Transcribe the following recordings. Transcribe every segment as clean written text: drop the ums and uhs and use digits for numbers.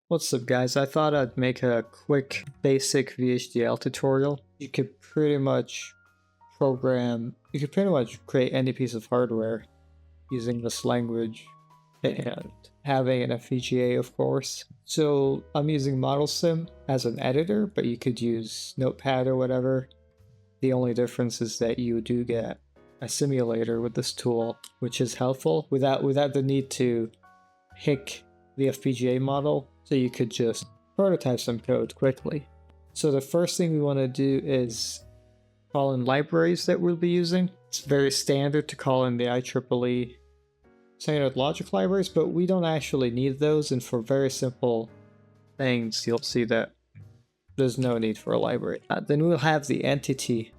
What's up guys, I thought I'd make a quick basic VHDL tutorial. You could pretty much create any piece of hardware using this language and having an FPGA of course. So I'm using ModelSim as an editor, but you could use Notepad or whatever. The only difference is that you do get a simulator with this tool, which is helpful without the need to pick the FPGA model, so you could just prototype some code quickly. So the first thing we want to do is call in libraries that we'll be using. It's very standard to call in the IEEE standard logic libraries, but we don't actually need those, and for very simple things you'll see that there's no need for a library. Then we'll have the entity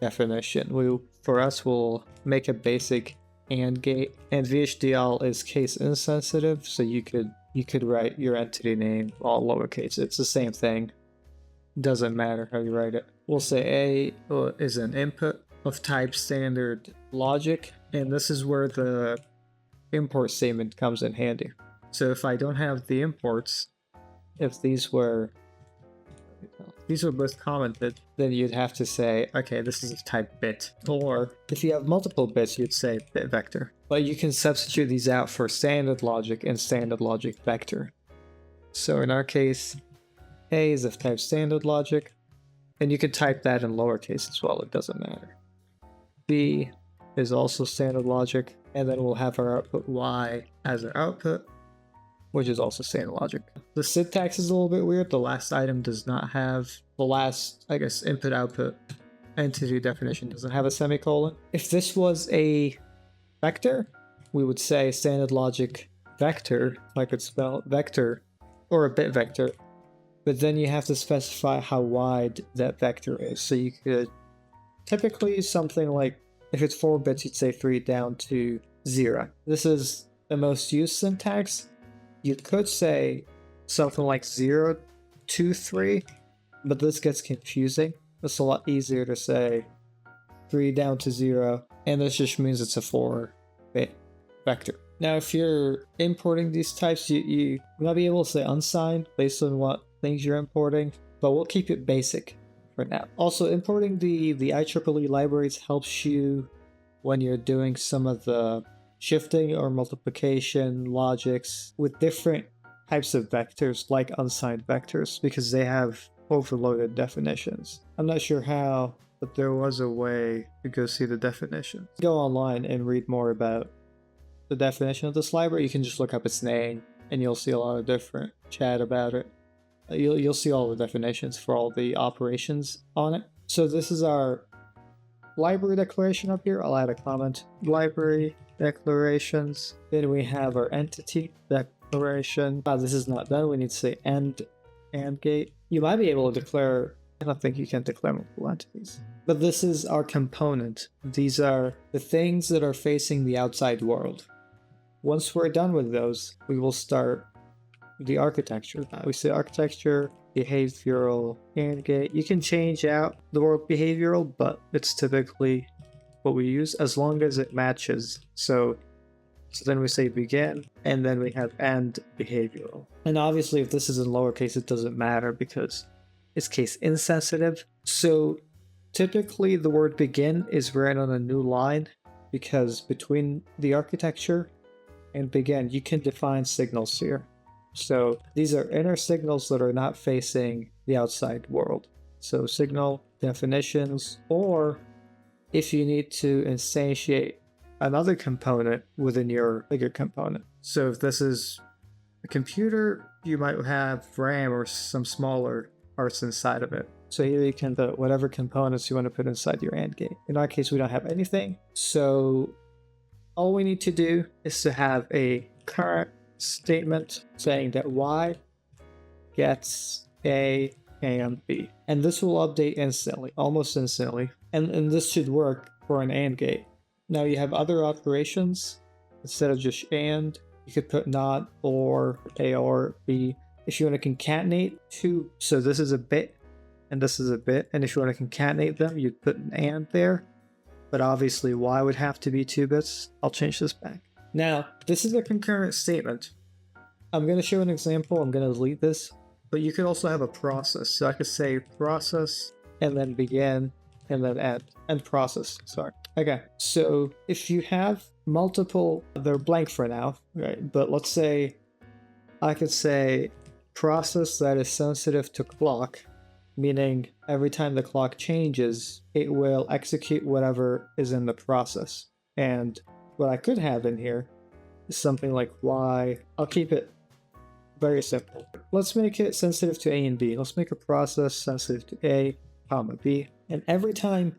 definition. We'll make a basic AND gate, and VHDL is case insensitive, so you could write your entity name all lowercase. It's the same thing. Doesn't matter how you write it. We'll say A is an input of type standard logic, and this is where the import statement comes in handy. So if I don't have the imports, if these were both commented, then you'd have to say, okay, this is type bit. Or if you have multiple bits, you'd say bit vector. But you can substitute these out for standard logic and standard logic vector. So in our case, A is of type standard logic, and you could type that in lowercase as well, it doesn't matter. B is also standard logic, and then we'll have our output Y as our output, which is also standard logic. The syntax is a little bit weird. The last item does not have, the last, I guess, input output entity definition doesn't have a semicolon. If this was a vector, we would say standard logic vector, if I could spell vector, or a bit vector, but then you have to specify how wide that vector is. So you could typically something like, if it's 4 bits, you'd say 3 down to 0. This is the most used syntax. You could say something like 0 to 3, but this gets confusing. It's a lot easier to say 3 down to 0, and this just means it's a 4-bit vector. Now, if you're importing these types, you might be able to say unsigned based on what things you're importing, but we'll keep it basic for now. Also, importing the IEEE libraries helps you when you're doing some of the shifting or multiplication logics with different types of vectors, like unsigned vectors, because they have overloaded definitions. I'm not sure how, but there was a way to go see the definition. Go online and read more about the definition of this library. You can just look up its name and you'll see a lot of different chat about it. You'll see all the definitions for all the operations on it. So this is our library declaration up here. I'll add a comment. Library declarations. Then we have our entity declaration. This is not done. We need to say AND gate. You might be able to declare, I don't think you can declare multiple entities. But this is our component. These are the things that are facing the outside world. Once we're done with those, we will start the architecture. We say architecture, behavioral, AND gate. You can change out the word behavioral, but it's typically what we use as long as it matches. So then we say begin, and then we have AND behavioral. And obviously if this is in lowercase, it doesn't matter because it's case insensitive. So typically the word begin is written on a new line, because between the architecture and begin, you can define signals here. So these are inner signals that are not facing the outside world. So signal definitions, or if you need to instantiate another component within your bigger component. So if this is a computer, you might have RAM or some smaller parts inside of it. So here you can put whatever components you want to put inside your AND gate. In our case, we don't have anything. So all we need to do is to have a current statement saying that Y gets A and B. And this will update instantly, almost instantly. And this should work for an AND gate. Now you have other operations. Instead of just AND, you could put NOT, or A or B. If you want to concatenate two, so this is a bit and this is a bit, and if you want to concatenate them, you'd put an AND there. But obviously Y would have to be 2 bits. I'll change this back. Now, this is a concurrent statement. I'm going to show an example. I'm going to delete this, but you could also have a process. So I could say process and then begin and then end process. Sorry. Okay. So if you have multiple, they're blank for now, right? But let's say I could say process that is sensitive to clock, meaning every time the clock changes, it will execute whatever is in the process. And what I could have in here is something like y. I'll keep it very simple. Let's make it sensitive to A and B. Let's make a process sensitive to A, comma B. And every time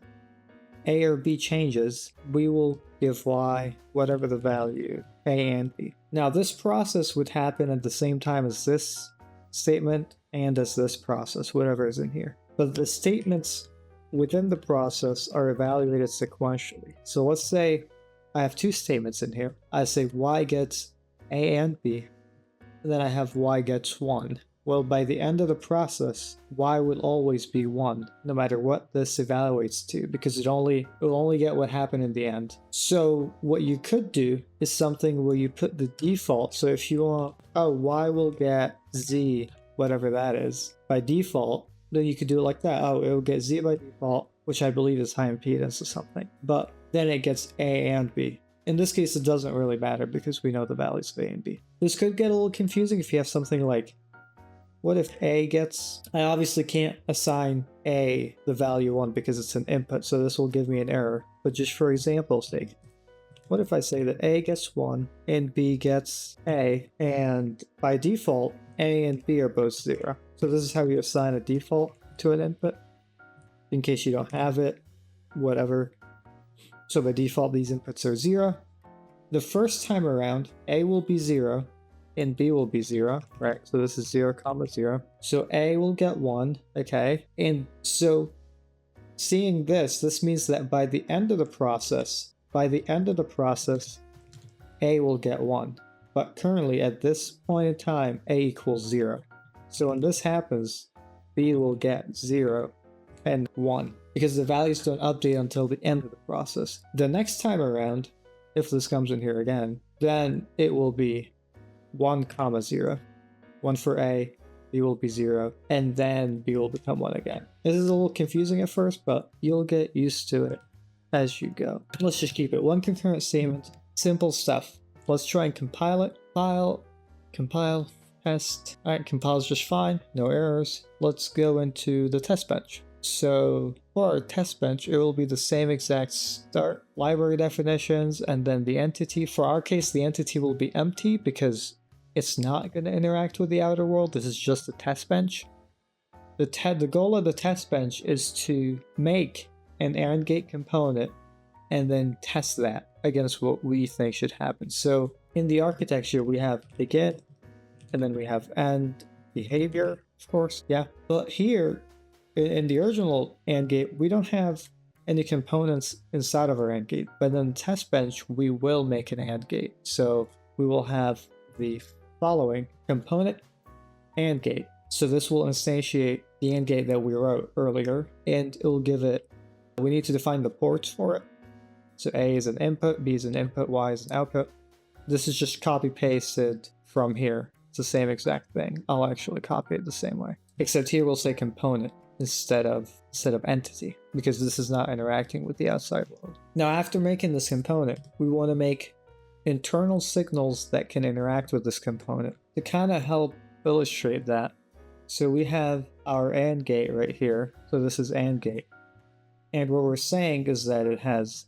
A or B changes, we will give y whatever the value A and B. Now this process would happen at the same time as this statement and as this process, whatever is in here. But the statements within the process are evaluated sequentially. So let's say I have two statements in here. I say y gets A and B, and then I have y gets 1. Well, by the end of the process, y will always be 1, no matter what this evaluates to, because it will only get what happened in the end. So what you could do is something where you put the default. So if you want, oh, y will get z, whatever that is, by default, then you could do it like that. Oh, it will get z by default, which I believe is high impedance or something. But then it gets A and B. In this case, it doesn't really matter because we know the values of A and B. This could get a little confusing if you have something like, what if A gets... I obviously can't assign A the value 1 because it's an input, so this will give me an error. But just for example's sake, what if I say that A gets 1 and B gets A, and by default, A and B are both 0. So this is how you assign a default to an input, in case you don't have it, whatever. So by default, these inputs are 0. The first time around, A will be 0, and B will be 0, right? So this is 0, 0. So A will get 1, okay? And so seeing this means that by the end of the process, A will get 1. But currently at this point in time, A equals 0. So when this happens, B will get 0 and 1, because the values don't update until the end of the process. The next time around, if this comes in here again, then it will be 1, 0. 1 for A, B will be 0, and then B will become 1 again. This is a little confusing at first, but you'll get used to it as you go. Let's just keep it one concurrent statement, simple stuff. Let's try and compile it. Compile, test. Alright, compiles just fine, no errors. Let's go into the test bench. So for our test bench, it will be the same exact start, library definitions, and then the entity. For our case, the entity will be empty because it's not going to interact with the outer world. This is just a test bench. The goal of the test bench is to make an AND gate component and then test that against what we think should happen. So in the architecture, we have begin, and then we have end behavior, of course, yeah. But here, in the original AND gate, we don't have any components inside of our AND gate, but in the test bench, we will make an AND gate. So we will have the following component AND gate. So this will instantiate the AND gate that we wrote earlier, and it will give it, we need to define the ports for it. So A is an input, B is an input, Y is an output. This is just copy pasted from here. It's the same exact thing. I'll actually copy it the same way. Except here we'll say component instead of entity, because this is not interacting with the outside world. Now after making this component, we want to make internal signals that can interact with this component to kind of help illustrate that. So we have our AND gate right here. So this is AND gate. And what we're saying is that it has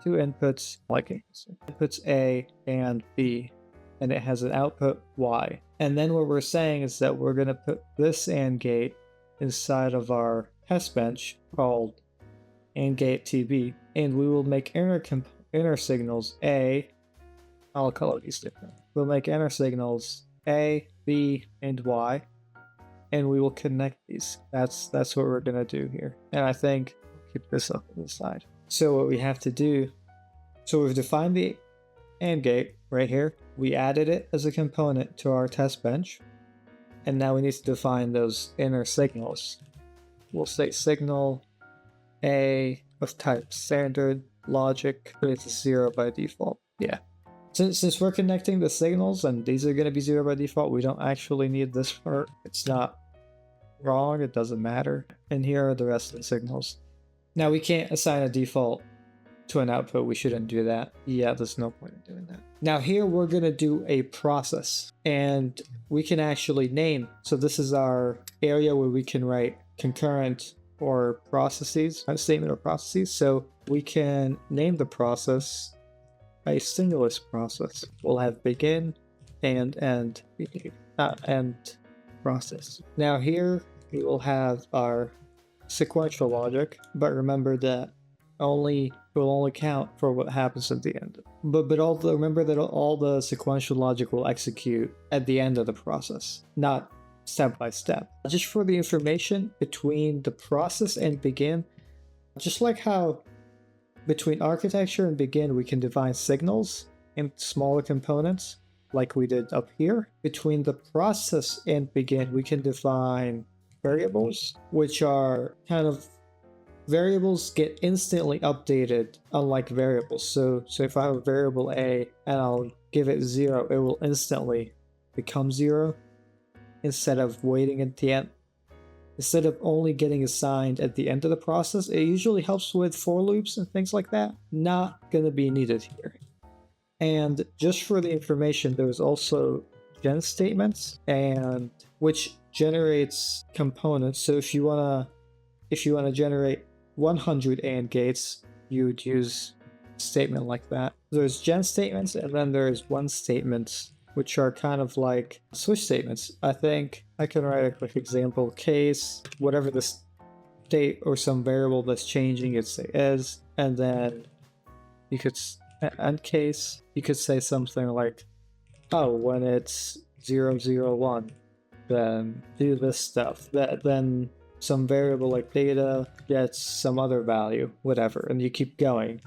two inputs, like inputs A and B, and it has an output Y. And then what we're saying is that we're going to put this AND gate inside of our test bench called AND gate TB, and we will make inner signals A. I'll color these different. We'll make inner signals A, B, and Y, and we will connect these. That's what we're gonna do here. And I think keep this up on the side. So what we have to do, so we've defined the AND gate right here. We added it as a component to our test bench, and now we need to define those inner signals. We'll say signal A of type standard logic, but it's 0 by default. Yeah. Since we're connecting the signals and these are going to be 0 by default, we don't actually need this part. It's not wrong, it doesn't matter. And here are the rest of the signals. Now we can't assign a default to an output. We shouldn't do that. Yeah, there's no point in doing that. Now here we're going to do a process, and we can actually name. So this is our area where we can write concurrent or processes, a statement or processes. So we can name the process a singulus process. We'll have begin and end, end process. Now here we will have our sequential logic, but remember that will only count for what happens at the end. But remember that all the sequential logic will execute at the end of the process, not step by step. Just for the information between the process and begin, just like how between architecture and begin we can define signals in smaller components like we did up here, between the process and begin we can define variables, which are kind of variables get instantly updated, unlike variables. So if I have a variable a and I'll give it 0, it will instantly become 0 instead of waiting at the end. Instead of only getting assigned at the end of the process, it usually helps with for loops and things like that. Not going to be needed here. And just for the information, there's also gen statements, and which generates components. So if you wanna generate 100 AND gates, you would use a statement like that. There's gen statements, and then there's one statements, which are kind of like switch statements. I think I can write a quick example. Case, whatever the state or some variable that's changing, you'd say is, and then you could end case, you could say something like, oh, when it's 001, then do this stuff. Then some variable like data gets some other value, whatever, and you keep going.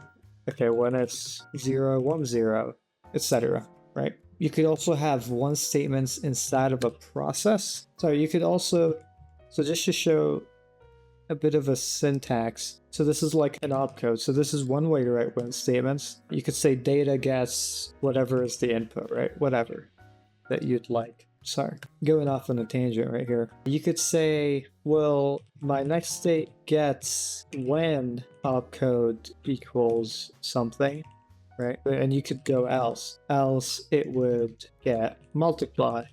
Okay, when it's 010, etc. Right? You could also have one statements inside of a process. So you could also, so just to show a bit of a syntax. So this is like an opcode. So this is one way to write when statements. You could say data gets whatever is the input, right? Whatever that you'd like. Sorry, going off on a tangent right here. You could say, well, my next state gets when opcode equals something, right? And you could go else it would get multiply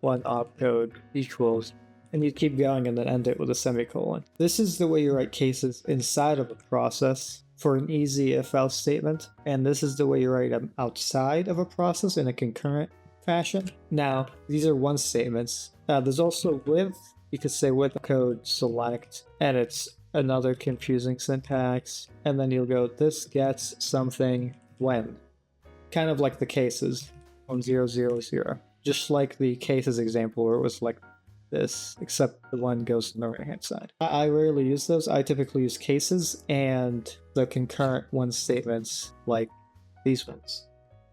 when opcode equals, and you'd keep going and then end it with a semicolon. This is the way you write cases inside of a process for an easy if-else statement, and this is the way you write them outside of a process in a concurrent fashion. Now, these are one statements. There's also with. You could say with code select, and it's another confusing syntax, and then you'll go, this gets something when. Kind of like the cases on 000. Just like the cases example where it was like this, except the one goes on the right hand side. I rarely use those. I typically use cases and the concurrent one statements like these ones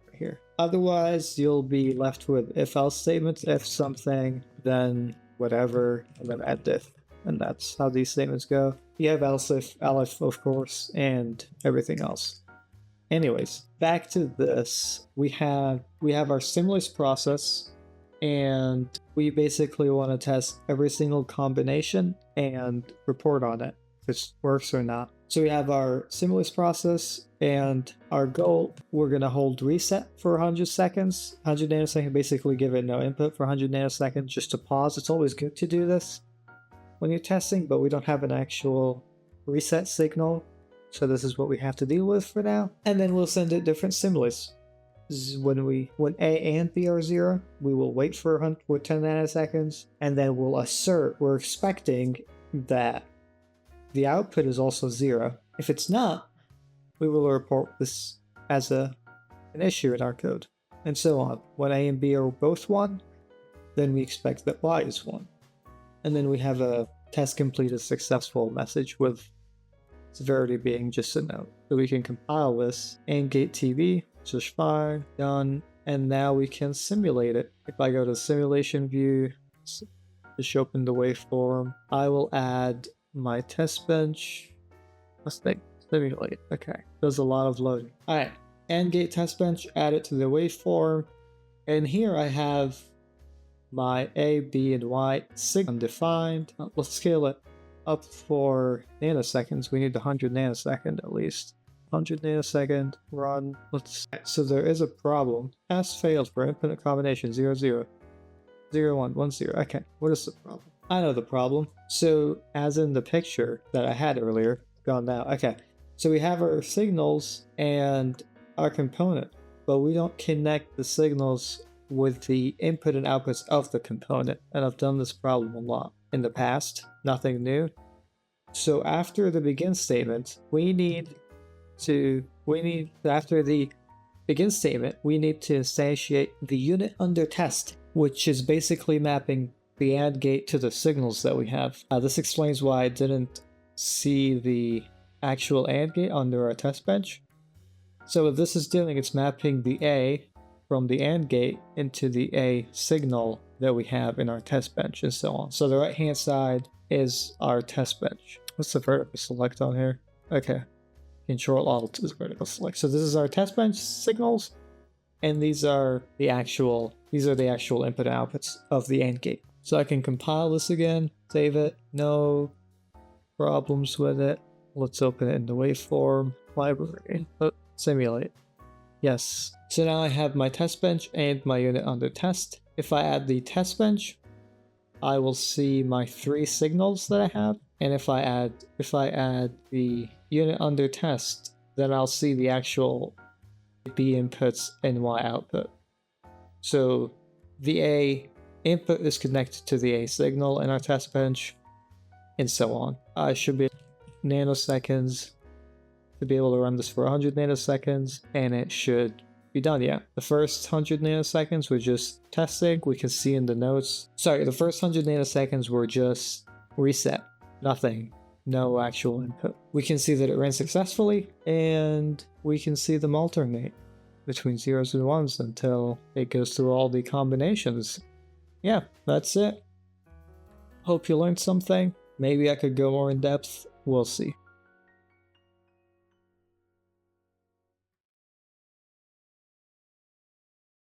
right here. Otherwise, you'll be left with if-else statements. If something, then whatever, and then end if. And that's how these statements go. You have else if, elif, of course, and everything else. Anyways, back to this. We have our stimulus process, and we basically want to test every single combination and report on it, if it works or not. So we have our stimulus process, and our goal, we're going to hold reset for 100 seconds. 100 nanoseconds, basically give it no input for 100 nanoseconds just to pause. It's always good to do this when you're testing, but we don't have an actual reset signal. So this is what we have to deal with for now. And then we'll send it different stimulus. When A and B are 0, we will wait for 10 nanoseconds, and then we'll assert we're expecting that the output is also 0. If it's not, we will report this as an issue in our code, and so on. When A and B are both 1, then we expect that Y is 1. And then we have a test completed successful message with severity being just a note. So we can compile this and gate TV, just fine, done, and now we can simulate it. If I go to simulation view, just open the waveform, I will add my test bench. Let's simulate. Okay, there's a lot of loading. Alright, AND gate test bench, add it to the waveform, and here I have my A, B, and Y signal undefined. Let's scale it up for nanoseconds. We need 100 nanosecond at least. 100 nanosecond run. So there is a problem. Test failed for infinite combination 0, 0, 0, 1, 1, 0. Okay, what is the problem? I know the problem. So as in the picture that I had earlier, gone now. Okay, so we have our signals and our component, but we don't connect the signals with the input and outputs of the component. And I've done this problem a lot in the past, nothing new. So after the begin statement, after the begin statement, we need to instantiate the unit under test, which is basically mapping the AND gate to the signals that we have. This explains why I didn't see the actual AND gate under our test bench. So what this is doing, it's mapping the A from the AND gate into the A signal that we have in our test bench and so on. So the right hand side is our test bench. What's the vertical select on here? Okay. Control Alt is vertical select. So this is our test bench signals, and these are the actual input and outputs of the AND gate. So I can compile this again, save it, no problems with it. Let's open it in the waveform library. Simulate. Yes. So now I have my test bench and my unit under test. If I add the test bench, I will see my 3 signals that I have. And if I add the unit under test, then I'll see the actual B inputs and Y output. So the A input is connected to the A signal in our test bench, and so on. I should be nanoseconds to be able to run this for 100 nanoseconds, and it should be done. Yeah, the first 100 nanoseconds were just testing. We can see in the notes. Sorry, the first 100 nanoseconds were just reset. Nothing. No actual input. We can see that it ran successfully, and we can see them alternate between zeros and ones until it goes through all the combinations. Yeah, that's it. Hope you learned something. Maybe I could go more in depth. We'll see.